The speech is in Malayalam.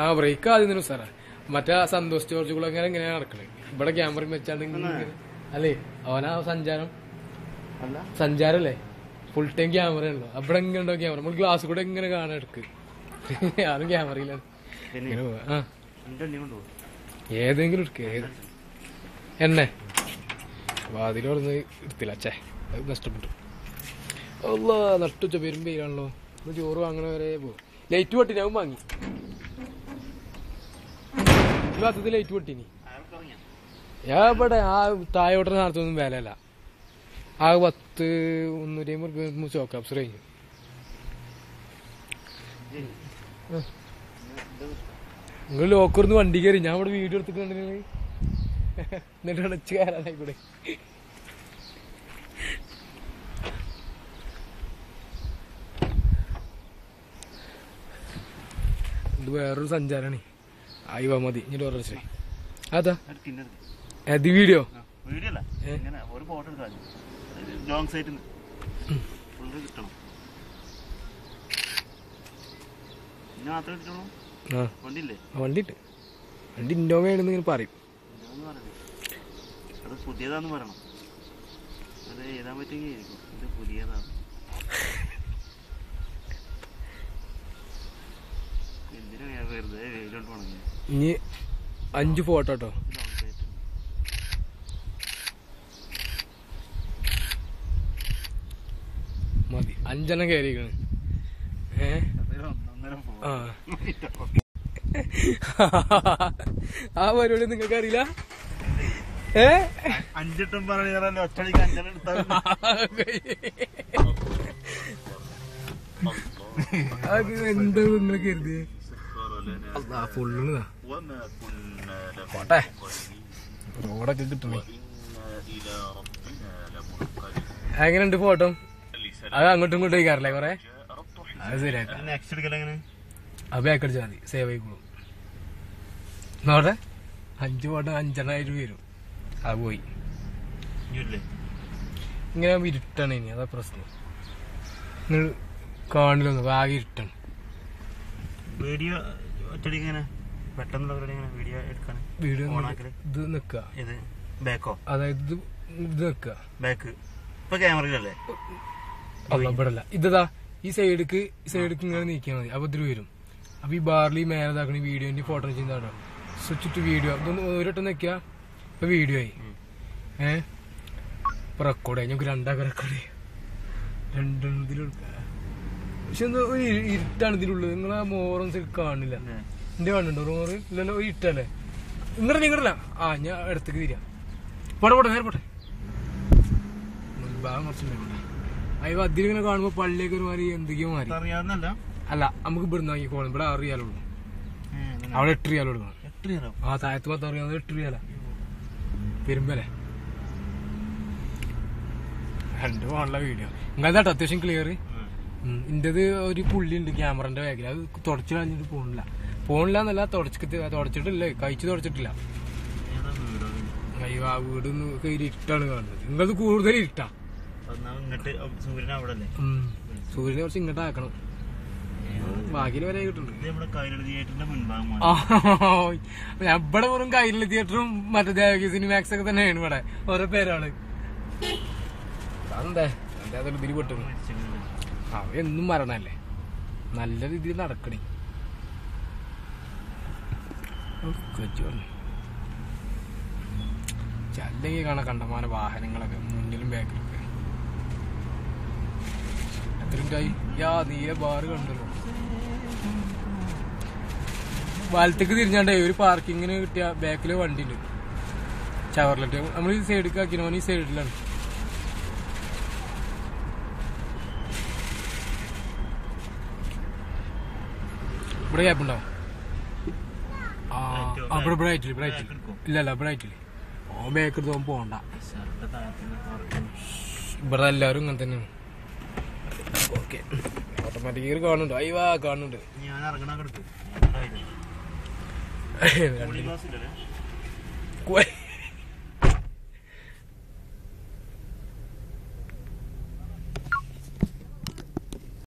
ആ ബ്രേക്ക് ആദ്യം തന്നെ സാറാ മറ്റേ സന്തോഷ് ജോർജ് കുളങ്ങനെ എങ്ങനെയാണ് നടക്കണേ ഇവിടെ ക്യാമറ വെച്ചാണ്ട് അല്ലേ അവനാ സഞ്ചാരല്ലേ ഫുൾ ടൈം ക്യാമറ ഉണ്ടോ അവിടെ എങ്ങനെ ഉണ്ടോ ക്യാമറ നമ്മൾ ഗ്ലാസ് കൂടെ എങ്ങനെ കാണാൻ എടുക്ക് ആരും ക്യാമറയിലാണ് ഇങ്ങനെ പോവാ ഏതെങ്കിലും എടുക്കുക എന്നെ വാതിൽ പറഞ്ഞ് എടുത്തില്ല അച്ഛേ അത് നഷ്ടപ്പെട്ടു അല്ല നട്ടുച്ച വരുമ്പോ ആണല്ലോ ചോറ് വാങ്ങണ വരെ പോകും ലൈറ്റ് പൊട്ടിനി അവൻ വാങ്ങി ഈ ഭാഗത്ത് ലൈറ്റ് പൊട്ടിനി ഞാൻ ഇവിടെ ആ തായോട്ട നേരത്തൊന്നും വിലയല്ല ആ 150 ചോക്കാപ്സ് കഴിഞ്ഞു നിങ്ങൾ ലോക്കറിന്ന് വണ്ടി കയറി ഞാൻ ഇവിടെ വീഡിയോ എടുത്തിട്ടുണ്ടെങ്കിൽ എന്നിട്ട് അടച്ച് കയറാനായിക്കൂടെ ഇത് വേറൊരു സഞ്ചാരാണ് ആയിവാ മതി ഇനി ഓർഡർ അതാ അത് വീഡിയോ വണ്ടിട്ട് വണ്ടി ഇന്നോവയാണെന്ന് ഇങ്ങനെ പറയും പുതിയതാന്ന് പറയണം അത് എഴുതാൻ പറ്റുമെങ്കിൽ ഇത് പുതിയതാണ് എന്തിനാ വെറുതെ വെയിലോട്ട് പോണേ ഇനി 5 ഫോട്ടോ കേട്ടോ മതി 5 കയറിയിരിക്കണ് ആ പരിപാടി നിങ്ങൾക്ക് അറിയില്ല 5 പറഞ്ഞ ഒറ്റടിക്ക് 5 എടുത്താൽ എന്താ നിങ്ങൾ കരുതി ഫുള്ള് പോട്ടെ റോഡൊക്കെ കിട്ടണേ എങ്ങനെയുണ്ട് ഫോട്ടോ അത് അങ്ങോട്ടും ഇങ്ങോട്ടും കഴിക്കാറില്ലേ കൊറേ അത് ശരിയാക്കാം ആ ബാക്ക് അടിച്ചാൽ മതി സേവ് ആയിക്കോളും നോട്ടെ 5 ഫോട്ടോ 5,000 വരും അത് പോയി ഇങ്ങനെ ഇരുട്ടാണ് ഇനി അതാ പ്രശ്നം നിങ്ങൾ കാണില്ലൊന്നും ആകെ ഇരുട്ടാണ് വീഡിയോ വീഡിയോ ഇത് നിക്കുക ബാക്കോ അതായത് ഇത് നിക്കുക ബാക്ക് ഇപ്പൊ ക്യാമറയിലല്ലേ അല്ല ഇവിടെ അല്ല ഇതാ ഈ സൈഡിക്ക് ഇങ്ങനെ നീക്കിയാൽ മതി അപ്പൊ ഇതിൽ വരും അപ്പൊ ഈ ബാറിൽ മേലതാക്കണ വീഡിയോന്റെ ഫോട്ടോ ചെയ്യുന്നതാണ് സ്വിച്ച് ടു വീഡിയോ ഇതൊന്ന് ഒരിട്ടം നിക്കുക ഇപ്പൊ വീഡിയോ ആയി ഇപ്പൊ റെക്കോർഡ് ആയി ഞങ്ങൾക്ക് 2 റെക്കോർഡ് ചെയ്യാം 2 ഇതിലെടുക്ക പക്ഷെ എന്താ ഒരു ഇരുട്ടാണ് ഇതിലുള്ളത് നിങ്ങളെ മോറും കാണില്ല എന്റെ കണ്ടുണ്ടോ മോറ് ഇല്ലല്ലോ ഒരു ഇട്ടല്ലേ നിങ്ങളല്ല ആ ഞാൻ അടുത്തേക്ക് തിരിയാം പോട്ടെ നേരെ പോട്ടെ ഭാഗം കുറച്ചുണ്ടായിക്കോട്ടെ അയ്യോ അതിലിങ്ങനെ കാണുമ്പോ പള്ളിയൊക്കെ ഒരു മാതിരി എന്തൊക്കെയോ മാറി അല്ല നമുക്ക് ഇവിടെ നിന്നാക്കി കോണം ഇവിടെ 6 റിയാലുള്ളൂ അവിടെ 8 റിയാൽ കൊടുക്കണം ആ താഴത്ത് 10 അറിയാവുന്നത് 8 റിയാല പെരുമ്പല്ലേ 2 പോകാനുള്ള വീഡിയോ നിങ്ങളതാട്ടോ അത്യാവശ്യം ക്ലിയർ ഇന്റത് ഒരു പുള്ളി ഉണ്ട് ക്യാമറന്റെ ബാഗിൽ അത് തുടച്ചു കളഞ്ഞിട്ട് പോണില്ല എന്നല്ല തുടച്ചിട്ടില്ല കഴിച്ചു തുടച്ചിട്ടില്ല അയ്യോ ആ വീട് ഇരുട്ടാണ് കാണുന്നത് നിങ്ങളത് കൂടുതൽ ഇരുട്ടാ സൂര്യനെ കുറച്ച് ഇങ്ങോട്ട് ആക്കണം ബാക്കി വരെ കിട്ടുന്നുണ്ട് ഞാൻ ഇവിടെ വെറും കൈരളി തിയേറ്ററും മറ്റേ ദേവകി സിനിമാക്സ് ഒക്കെ തന്നെയാണ് ഇവിടെ ഓരോ പേരാണ് അതെന്താ അതൊരു ഇതിൽ പെട്ടു എന്നും മരണല്ലേ നല്ല രീതിയിൽ നടക്കണേ അല്ലെങ്കിൽ കാണാൻ കണ്ടമാന വാഹനങ്ങളൊക്കെ മുന്നിലും ബാക്കിലൊക്കെ എത്ര മിനിറ്റായി നീല ബാറ് കണ്ടല്ലോ വലത്തേക്ക് തിരിഞ്ഞാണ്ടേ ഒരു പാർക്കിങ്ങിന് കിട്ടിയ ബാക്കില് വണ്ടി ഉണ്ട് ചവർലറ്റ് നമ്മൾ ഈ സൈഡിലേക്ക് ആക്കിനോ ഈ സൈഡിലാണ് ഇവിടെ ഗ്യാപ്പ് ഉണ്ടാവും ഇവിടെ ബ്രൈറ്റില് ഇല്ലല്ല ബ്രൈറ്റില് ഓ ബാക്ക് എടുത്ത് പോകണ്ട ഇവിടെ എല്ലാവരും ഇങ്ങനെ തന്നെയാണ് ഓക്കെ ഓട്ടോമാറ്റിക്കലി കാണുന്നുണ്ട് അയ്യോ കാണുന്നുണ്ട്